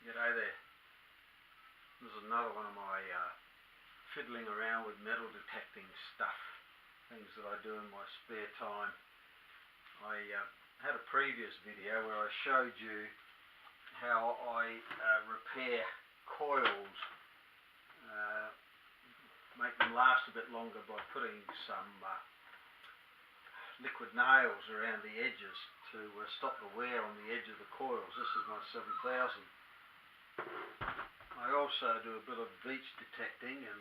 G'day there. This is another one of my fiddling around with metal detecting stuff, things that I do in my spare time. I had a previous video where I showed you how I repair coils, make them last a bit longer by putting some liquid nails around the edges to stop the wear on the edge of the coils. This is my 7000. I also do a bit of beach detecting, and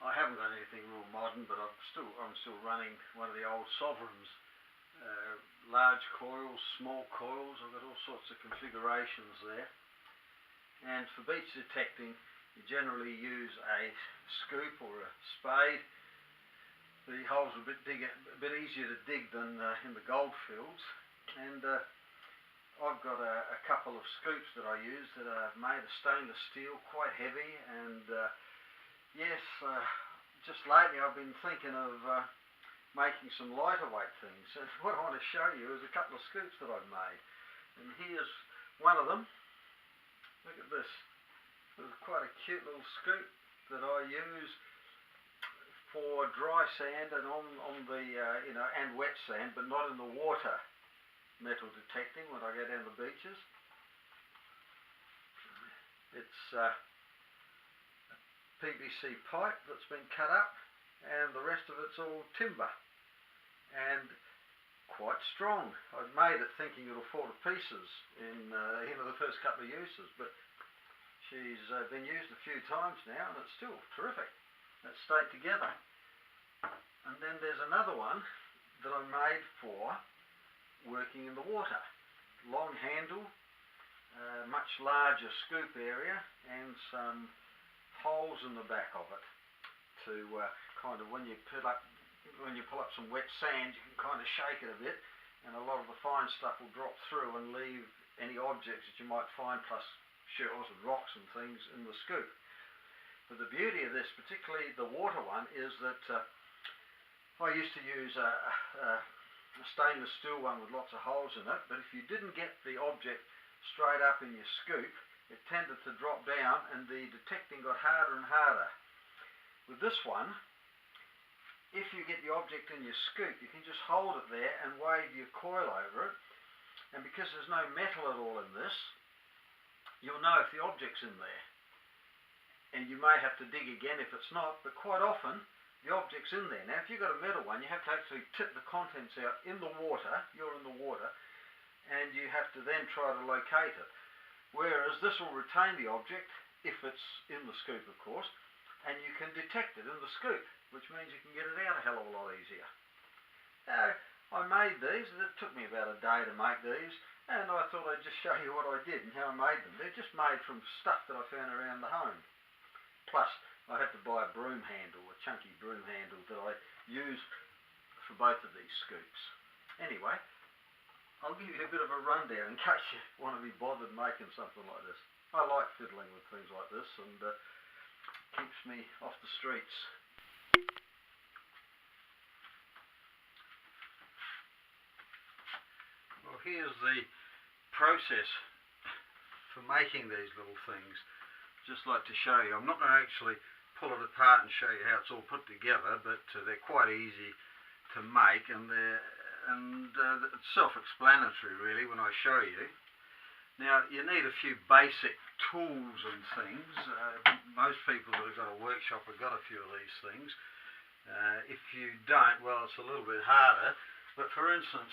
I haven't got anything real modern, but I'm still running one of the old Sovereigns, large coils, small coils. I've got all sorts of configurations there. And for beach detecting, you generally use a scoop or a spade. The holes are a bit easier to dig than in the goldfields, and I've got a couple of scoops that I use that are made of stainless steel, quite heavy, and just lately I've been thinking of making some lighter weight things. So what I want to show you is a couple of scoops that I've made, and here's one of them. Look at this. This is quite a cute little scoop that I use for dry sand and on the and wet sand, but not in the water. Metal detecting when I go down the beaches. It's a PVC pipe that's been cut up, and the rest of it's all timber and quite strong. I've made it thinking it'll fall to pieces in the first couple of uses, but she's been used a few times now and it's still terrific. It's stayed together. And then there's another one that I made for working in the water. Long handle, much larger scoop area, and some holes in the back of it to kind of, when you pull up some wet sand, you can kind of shake it a bit, and a lot of the fine stuff will drop through and leave any objects that you might find, plus shells and rocks and things in the scoop. But the beauty of this, particularly the water one, is that I used to use a stainless steel one with lots of holes in it, but if you didn't get the object straight up in your scoop, it tended to drop down and the detecting got harder and harder. With this one, if you get the object in your scoop, you can just hold it there and wave your coil over it, and because there's no metal at all in this, you'll know if the object's in there. And you may have to dig again if it's not, but quite often the object's in there. Now, if you've got a metal one, you have to actually tip the contents out in the water. You're in the water, and you have to then try to locate it. Whereas this will retain the object, if it's in the scoop, of course, and you can detect it in the scoop, which means you can get it out a hell of a lot easier. Now, I made these. It took me about a day to make these, and I thought I'd just show you what I did and how I made them. They're just made from stuff that I found around the home. Plus, I had to buy a broom handle, a chunky broom handle that I use for both of these scoops. Anyway, I'll give you a bit of a rundown in case you want to be bothered making something like this. I like fiddling with things like this, and keeps me off the streets. Well, here's the process for making these little things. Just like to show you. I'm not going to actually pull it apart and show you how it's all put together, but they're quite easy to make, and it's self-explanatory really when I show you. Now, you need a few basic tools and things. Most people that have got a workshop have got a few of these things. If you don't, well, it's a little bit harder. But for instance,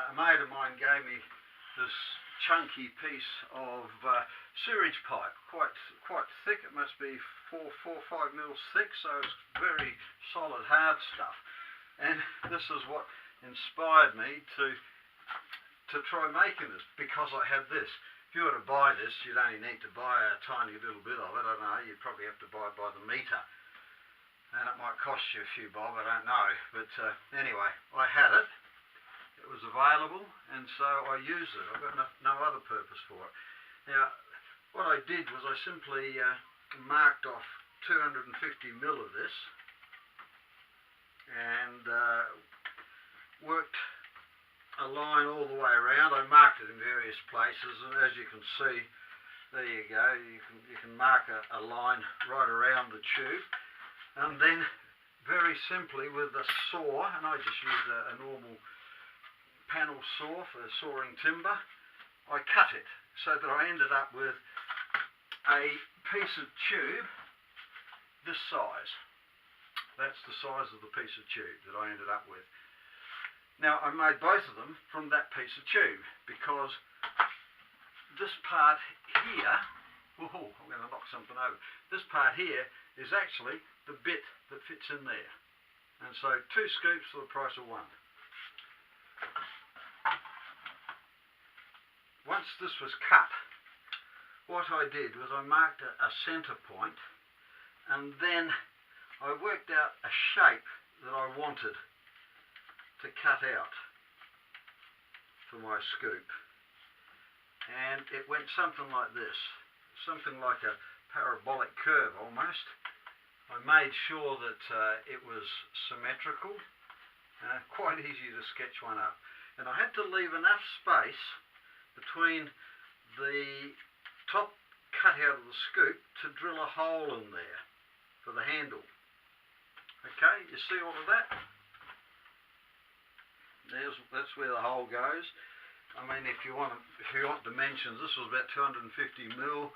a mate of mine gave me this chunky piece of sewage pipe, quite thick. It must be 4 or 5 mils thick, so it's very solid, hard stuff. And this is what inspired me to try making this, because I had this. If you were to buy this, you'd only need to buy a tiny little bit of it. I don't know, you'd probably have to buy it by the metre, and it might cost you a few bob, I don't know. But anyway, I had it. It was available, and so I used it. I've got no other purpose for it. Now, what I did was I simply marked off 250 mil of this and worked a line all the way around. I marked it in various places, and as you can see, there you go. You can mark a line right around the tube, and then very simply with a saw, and I just use a normal panel saw for sawing timber, I cut it so that I ended up with a piece of tube this size. That's the size of the piece of tube that I ended up with. Now I made both of them from that piece of tube because this part here, I'm going to knock something over, this part here is actually the bit that fits in there. And so 2 scoops for the price of 1. Once this was cut, what I did was I marked a centre point, and then I worked out a shape that I wanted to cut out for my scoop. And it went something like this, something like a parabolic curve almost. I made sure that it was symmetrical, quite easy to sketch one up. And I had to leave enough space between the top cutout of the scoop to drill a hole in there for the handle. Okay, you see all of that? That's where the hole goes. I mean, if you want dimensions, this was about 250 mil.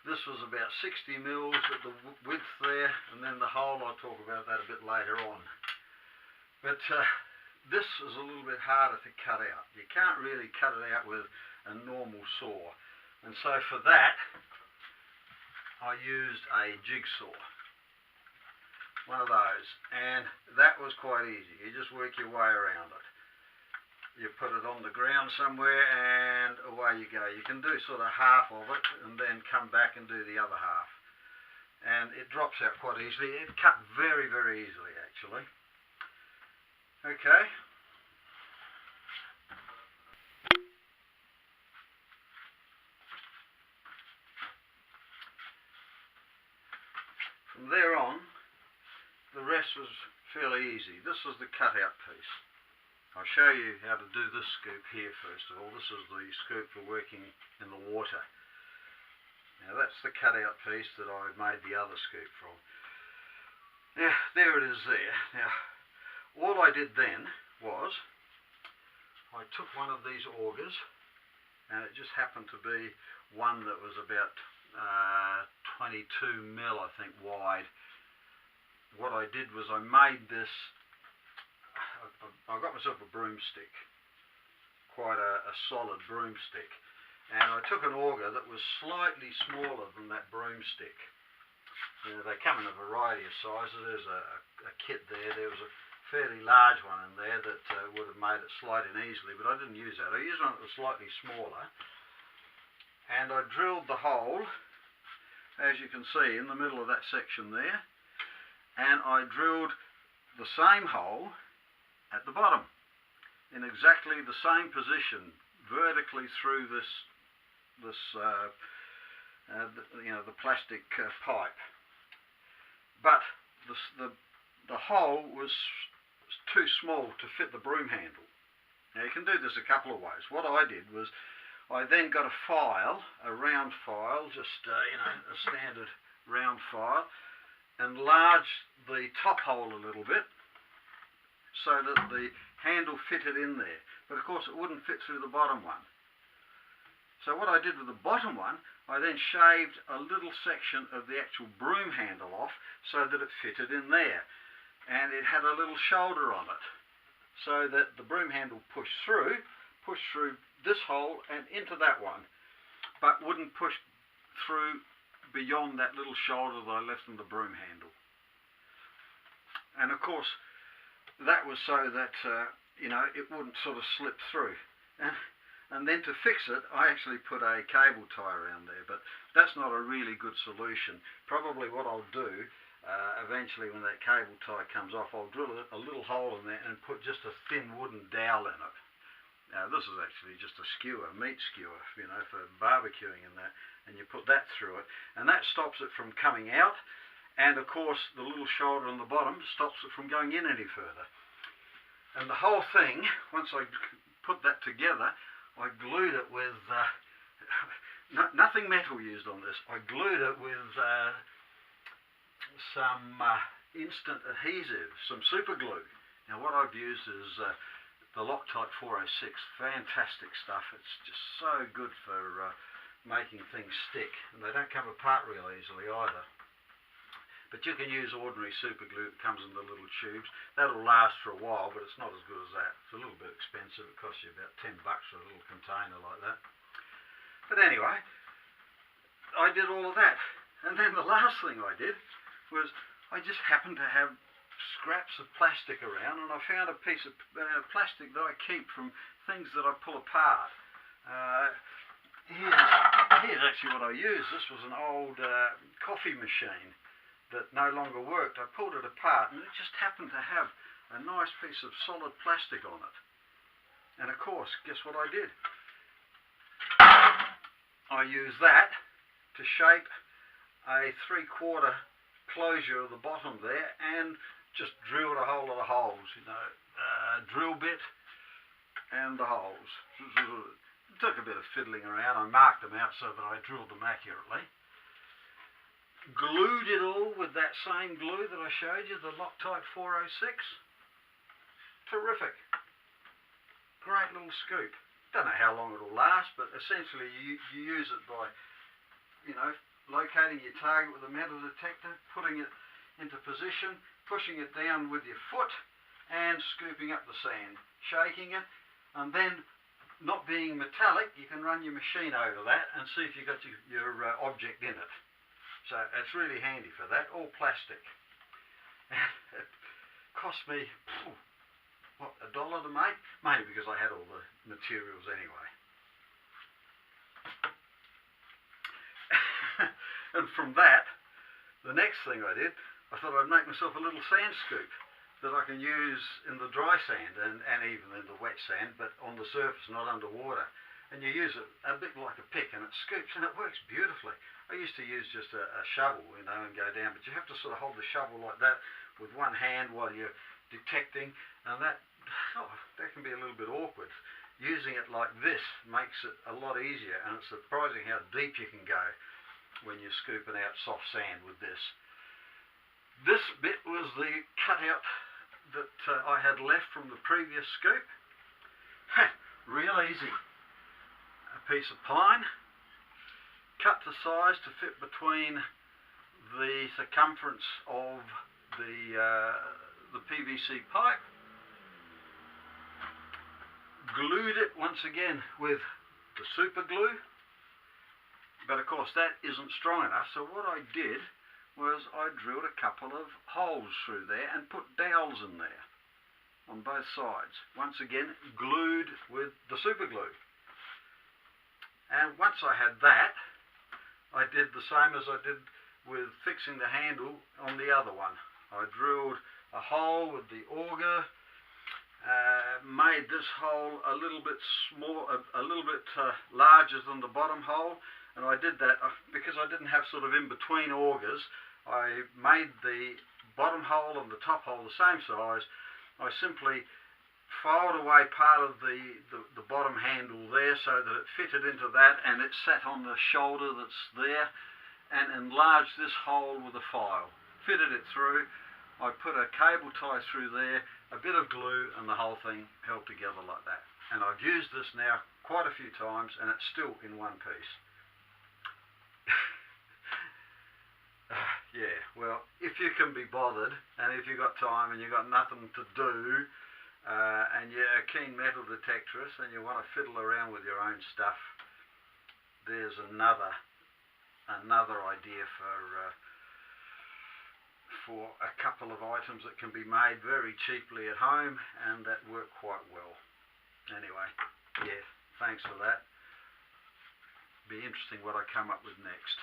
This was about 60 mils at the width there, and then the hole, I'll talk about that a bit later on. But this is a little bit harder to cut out. You can't really cut it out with a normal saw. And so for that, I used a jigsaw. One of those, and that was quite easy. You just work your way around it. You put it on the ground somewhere and away you go. You can do sort of half of it and then come back and do the other half. And it drops out quite easily. It cut very, very easily actually. Okay. From there on, the rest was fairly easy. This was the cutout piece. I'll show you how to do this scoop here first of all. This is the scoop for working in the water. Now that's the cutout piece that I made the other scoop from. Now there it is there. Now all I did then was I took one of these augers, and it just happened to be one that was about 22 mil I think wide. What I did was I made this, I got myself a broomstick, quite a solid broomstick, and I took an auger that was slightly smaller than that broomstick. You know, they come in a variety of sizes. There's a kit there. There was a fairly large one in there that would have made it slide in easily, but I didn't use that. I used one that was slightly smaller, and I drilled the hole, as you can see, in the middle of that section there. And I drilled the same hole at the bottom in exactly the same position, vertically through the plastic pipe. But the hole was too small to fit the broom handle. Now you can do this a couple of ways. What I did was I then got a file, a round file, just a standard round file, enlarged the top hole a little bit so that the handle fitted in there, but of course it wouldn't fit through the bottom one. So what I did with the bottom one, I then shaved a little section of the actual broom handle off so that it fitted in there, and it had a little shoulder on it so that the broom handle pushed through this hole and into that one, but wouldn't push through beyond that little shoulder that I left in the broom handle. And of course that was so that it wouldn't sort of slip through. And then to fix it, I actually put a cable tie around there, but that's not a really good solution. Probably what I'll do eventually when that cable tie comes off, I'll drill a little hole in there and put just a thin wooden dowel in it. Now this is actually just a skewer, meat skewer, for barbecuing and that, and you put that through it, and that stops it from coming out, and of course the little shoulder on the bottom stops it from going in any further. And the whole thing, once I put that together, I glued it with nothing metal used on this. I glued it with some instant adhesive, some super glue. Now what I've used is the Loctite 406, fantastic stuff. It's just so good for making things stick, and they don't come apart real easily either. But you can use ordinary super glue that comes in the little tubes. That'll last for a while, but it's not as good as that. It's a little bit expensive. It costs you about $10 for a little container like that. But anyway, I did all of that. And then the last thing I did was I just happened to have scraps of plastic around, and I found a piece of plastic that I keep from things that I pull apart. Here's actually what I used. This was an old coffee machine that no longer worked. I pulled it apart, and it just happened to have a nice piece of solid plastic on it. And of course, guess what I did? I used that to shape a 3/4 closure of the bottom there, and just drilled a whole lot of holes, drill bit and the holes. It took a bit of fiddling around. I marked them out so that I drilled them accurately. Glued it all with that same glue that I showed you, the Loctite 406. Terrific. Great little scoop. Don't know how long it'll last, but essentially you use it by, locating your target with a metal detector, putting it into position, pushing it down with your foot, and scooping up the sand, shaking it, and then, not being metallic, you can run your machine over that and see if you've got your object in it. So it's really handy for that, all plastic. It cost me, $1 to make? Mainly because I had all the materials anyway. And from that, the next thing I did, I thought I'd make myself a little sand scoop that I can use in the dry sand and even in the wet sand, but on the surface, not underwater. And you use it a bit like a pick, and it scoops, and it works beautifully. I used to use just a shovel, and go down, but you have to sort of hold the shovel like that with one hand while you're detecting, and that can be a little bit awkward. Using it like this makes it a lot easier, and it's surprising how deep you can go when you're scooping out soft sand with this. This bit was the cutout that I had left from the previous scoop. Real easy. A piece of pine, cut to size to fit between the circumference of the PVC pipe. Glued it once again with the super glue, but of course that isn't strong enough, so what I did was I drilled a couple of holes through there and put dowels in there on both sides. Once again, glued with the super glue. And once I had that, I did the same as I did with fixing the handle on the other one. I drilled a hole with the auger, made this hole a little bit small, a little bit larger than the bottom hole, and I did that because I didn't have sort of in between augers. I made the bottom hole and the top hole the same size. I simply filed away part of the bottom handle there so that it fitted into that, and it sat on the shoulder that's there, and enlarged this hole with a file. Fitted it through. I put a cable tie through there, a bit of glue, and the whole thing held together like that. And I've used this now quite a few times, and it's still in one piece. Yeah, well, if you can be bothered, and if you've got time and you've got nothing to do, and you're a keen metal detectorist and you want to fiddle around with your own stuff, there's another idea for a couple of items that can be made very cheaply at home and that work quite well. Anyway, yeah, thanks for that. Be interesting what I come up with next.